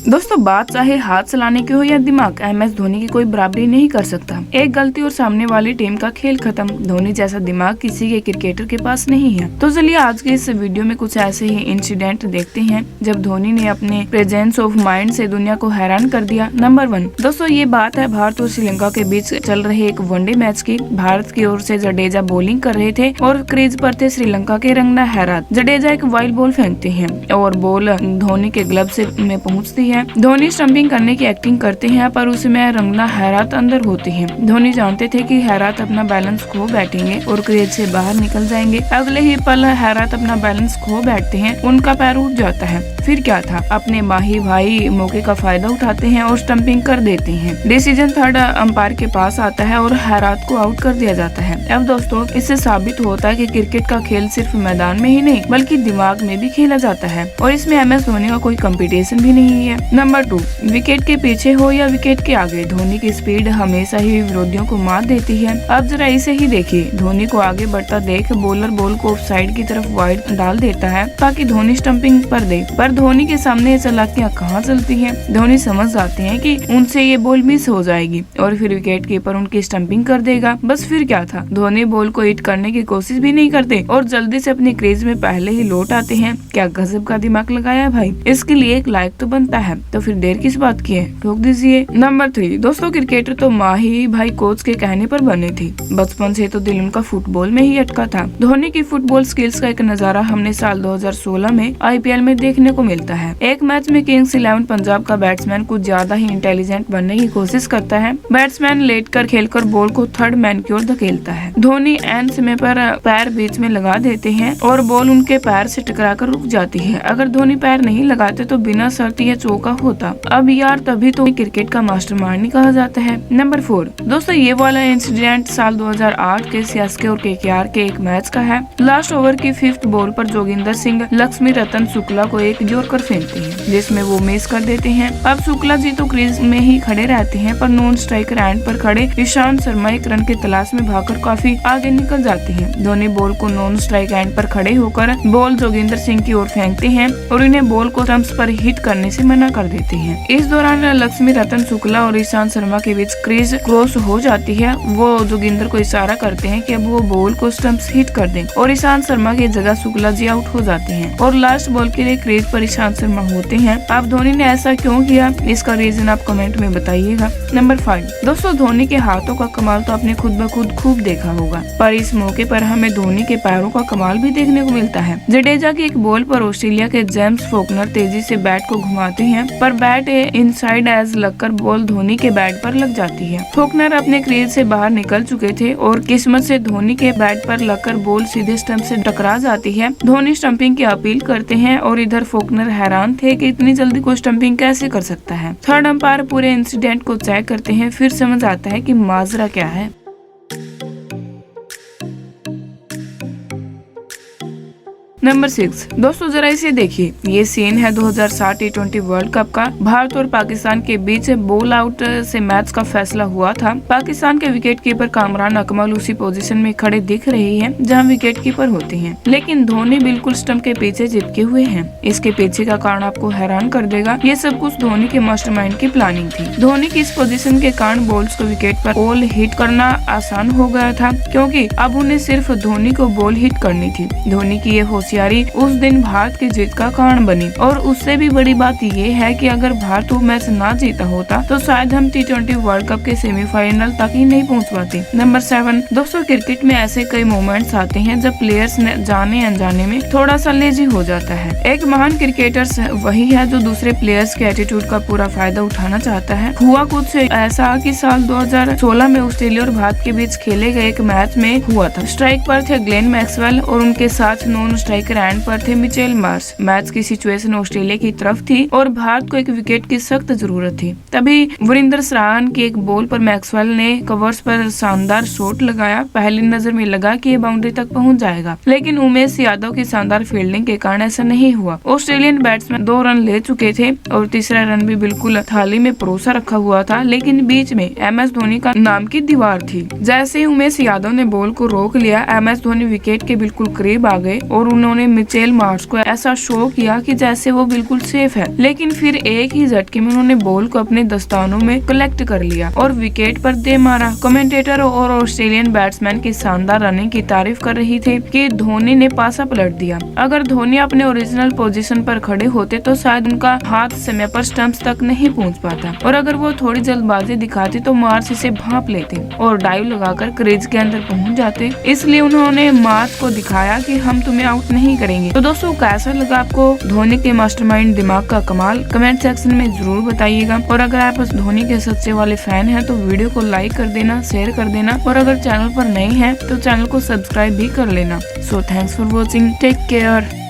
दोस्तों बात चाहे हाथ चलाने की हो या दिमाग, MS धोनी की कोई बराबरी नहीं कर सकता। एक गलती और सामने वाली टीम का खेल खत्म। धोनी जैसा दिमाग किसी के क्रिकेटर के पास नहीं है। तो चलिए आज के इस वीडियो में कुछ ऐसे ही इंसिडेंट देखते हैं जब धोनी ने अपने प्रेजेंस ऑफ माइंड से दुनिया को हैरान कर दिया। नंबर 1 दोस्तों ये बात है भारत और श्रीलंका के बीच चल रहे एक वनडे मैच की। भारत की ओर से जडेजा बॉलिंग कर रहे थे और क्रीज पर थे श्रीलंका के रंगना हैरात। जडेजा एक वाइल्ड बॉल फेंकते हैं और बॉल धोनी के ग्लव से में पहुंचती है। धोनी स्टंपिंग करने की एक्टिंग करते हैं पर उसमें रंगना हैरात अंदर होती है। धोनी जानते थे कि हैरात अपना बैलेंस खो बैठेंगे और क्रीज से बाहर निकल जाएंगे। अगले ही पल हैरात अपना बैलेंस खो बैठते हैं, उनका पैर उठ जाता है। फिर क्या था, अपने माही भाई मौके का फायदा उठाते हैं और स्टंपिंग कर देते हैं। डिसीजन थर्ड अंपायर के पास आता है और हैरात को आउट कर दिया जाता है। अब दोस्तों इससे साबित होता है कि क्रिकेट का खेल सिर्फ मैदान में ही नहीं बल्कि दिमाग में भी खेला जाता है और इसमें MS धोनी का कोई कंपटीशन भी नहीं है। नंबर 2 विकेट के पीछे हो या विकेट के आगे, धोनी की स्पीड हमेशा ही विरोधियों को मात देती है। अब जरा इसे ही देखिए, धोनी को आगे बढ़ता देख बॉलर बॉल को ऑफसाइड की तरफ वाइड डाल देता है ताकि धोनी स्टंपिंग पर दे, पर धोनी के सामने ये चालाकियां कहाँ चलती हैं। धोनी समझ जाते हैं कि उनसे ये बॉल मिस हो जाएगी और फिर विकेट कीपर उनकी स्टंपिंग कर देगा। बस फिर क्या था, धोनी बॉल को हिट करने की कोशिश भी नहीं करते और जल्दी से अपनी क्रीज में पहले ही लौट आते हैं। क्या गजब का दिमाग लगाया भाई, इसके लिए एक लाइक तो बनता है। तो फिर देर किस बात की है, ठोक दीजिए। नंबर 3 दोस्तों क्रिकेटर तो माही भाई कोच के कहने पर बने थे। बचपन से तो दिल उनका फुटबॉल में ही अटका था। धोनी की फुटबॉल स्किल्स का एक नजारा हमने साल 2016 में IPL में देखने को मिलता है। एक मैच में किंग्स 11 पंजाब का बैट्समैन कुछ ज्यादा ही इंटेलिजेंट बनने की कोशिश करता है। बैट्समैन लेटकर खेलकर बॉल को थर्ड मैन की ओर धकेलता है। धोनी एंड समय पर पैर बीच में लगा देते हैं और बॉल उनके पैर से टकराकर रुक जाती है। अगर धोनी पैर नहीं लगाते तो बिना शर्त यह चौका होता। अब यार तभी तो क्रिकेट का मास्टरमाइंड कहा जाता है। नंबर 4 दोस्तों ये वाला इंसिडेंट साल 2008 के CSK और KKR के एक मैच का है। लास्ट ओवर की 5th बॉल पर जोगिंदर सिंह लक्ष्मी रतन शुक्ला को एक जोरकर फेंकते हैं जिसमें वो मिस कर देते हैं। अब शुक्ला जी तो क्रीज में ही खड़े रहते हैं पर नॉन स्ट्राइकर एंड पर खड़े ईशांत शर्मा एक रन की तलाश में भागकर काफी आगे निकल जाते हैं। धोनी बॉल को नॉन स्ट्राइक एंड पर खड़े होकर बॉल जोगिंदर सिंह की ओर फेंकते हैं और इन्हें बॉल को स्टंप्स पर हिट करने से मना कर देते हैं। इस दौरान लक्ष्मी रतन शुक्ला और ईशांत शर्मा के बीच क्रीज क्रॉस हो जाती है। वो जोगिंदर को इशारा करते हैं कि अब वो बॉल को स्टंप्स हिट कर दें और ईशांत शर्मा की जगह शुक्ला जी आउट हो जाते हैं और लास्ट बॉल के लिए क्रीज पर ईशांत शर्मा होते हैं। अब धोनी ने ऐसा क्यों किया, इसका रीजन आप कमेंट में बताइएगा। नंबर 5 दोस्तों धोनी के हाथों का कमाल तो आपने खुद ब खुद खूब देखा होगा, पर इस मौके पर हमें धोनी के पैरों का कमाल भी देखने को मिलता है। जडेजा की एक बॉल पर ऑस्ट्रेलिया के जेम्स फॉकनर तेजी से बैट को घुमाते हैं पर बैट इनसाइड एज लगकर बॉल धोनी के बैट पर लग जाती है। फॉकनर अपने क्रीज से बाहर निकल चुके थे और किस्मत से धोनी के बैट पर लगकर बॉल सीधे स्टंप से टकरा जाती है। धोनी स्टंपिंग की अपील करते हैं और इधर फॉकनर हैरान थे कि इतनी जल्दी कोई स्टंपिंग कैसे कर सकता है। थर्ड अंपायर पूरे इंसिडेंट को चेक करते हैं, फिर समझ आता है कि माजरा क्या है। नंबर 6 दोस्तों जरा इसे देखिए, ये सीन है 2007 T20 वर्ल्ड कप का। भारत और पाकिस्तान के बीच बॉल आउट से मैच का फैसला हुआ था। पाकिस्तान के विकेट कीपर कामरान अकमल उसी पोजीशन में खड़े दिख रहे हैं जहां विकेट कीपर होते हैं, लेकिन धोनी बिल्कुल स्टंप के पीछे चिपके हुए हैं। इसके पीछे का कारण आपको हैरान कर देगा। ये सब कुछ धोनी के मास्टरमाइंड की प्लानिंग थी। धोनी की इस पोजीशन के कारण बॉल्स को विकेट पर बॉल हिट करना आसान हो गया था क्योंकि अब उन्हें सिर्फ धोनी को बॉल हिट करनी थी। धोनी की ये होशियारी उस दिन भारत की जीत का कारण बनी और उससे भी बड़ी बात ये है कि अगर भारत वो मैच ना जीता होता तो शायद हम T20 वर्ल्ड कप के सेमीफाइनल तक ही नहीं पहुंच पाते। नंबर 7 दोस्तों क्रिकेट में ऐसे कई मोमेंट्स आते हैं जब प्लेयर्स जाने अनजाने में थोड़ा सा लेजी हो जाता है। एक महान क्रिकेटर वही है जो दूसरे प्लेयर्स के एटीट्यूड का पूरा फायदा उठाना चाहता है। हुआ कुछ ऐसा कि साल 2016 में ऑस्ट्रेलिया और भारत के बीच खेले गए एक मैच में हुआ था। स्ट्राइक पर थे ग्लेन मैक्सवेल और उनके साथ नॉन स्ट्राइकर एंड पर थे मिचेल मार्श। मैच की सिचुएशन ऑस्ट्रेलिया की तरफ थी और भारत को एक विकेट की सख्त जरूरत थी। तभी वीरेंद्र सहवाग की एक बॉल पर मैक्सवेल ने कवर्स पर शानदार शॉट लगाया। पहली नजर में लगा कि ये बाउंड्री तक पहुंच जाएगा, लेकिन उमेश यादव की शानदार फील्डिंग के कारण ऐसा नहीं हुआ। ऑस्ट्रेलियन बैट्समैन 2 रन ले चुके थे और तीसरा रन भी बिल्कुल थाली में परोसा रखा हुआ था, लेकिन बीच में MS धोनी का नाम की दीवार थी। जैसे ही उमेश यादव ने बॉल को रोक लिया, MS धोनी विकेट के बिल्कुल करीब आ गए और उन्होंने उन्होंने मिचेल मार्श को ऐसा शो किया कि जैसे वो बिल्कुल सेफ है, लेकिन फिर एक ही झटके में उन्होंने बॉल को अपने दस्तानों में कलेक्ट कर लिया और विकेट पर दे मारा। कमेंटेटर और ऑस्ट्रेलियन बैट्समैन की शानदार रनिंग की तारीफ कर रही थे कि धोनी ने पासा पलट दिया। अगर धोनी अपने ओरिजिनल पोजीशन पर खड़े होते तो शायद उनका हाथ समय पर स्टंप्स तक नहीं पहुंच पाता, और अगर वो थोड़ी जल्दबाजी दिखाते तो मार्श इसे भांप लेते और डाइव लगाकर क्रीज के अंदर पहुंच जाते। इसलिए उन्होंने मार्श को दिखाया कि हम तुम्हें आउट नहीं करेंगे। तो दोस्तों, कैसा लगा आपको धोनी के मास्टरमाइंड दिमाग का कमाल? कमेंट सेक्शन में जरूर बताइएगा। और अगर आप उस धोनी के सच्चे वाले फैन हैं तो वीडियो को लाइक कर देना, शेयर कर देना, और अगर चैनल पर नए हैं तो चैनल को सब्सक्राइब भी कर लेना। So thanks for watching, take care.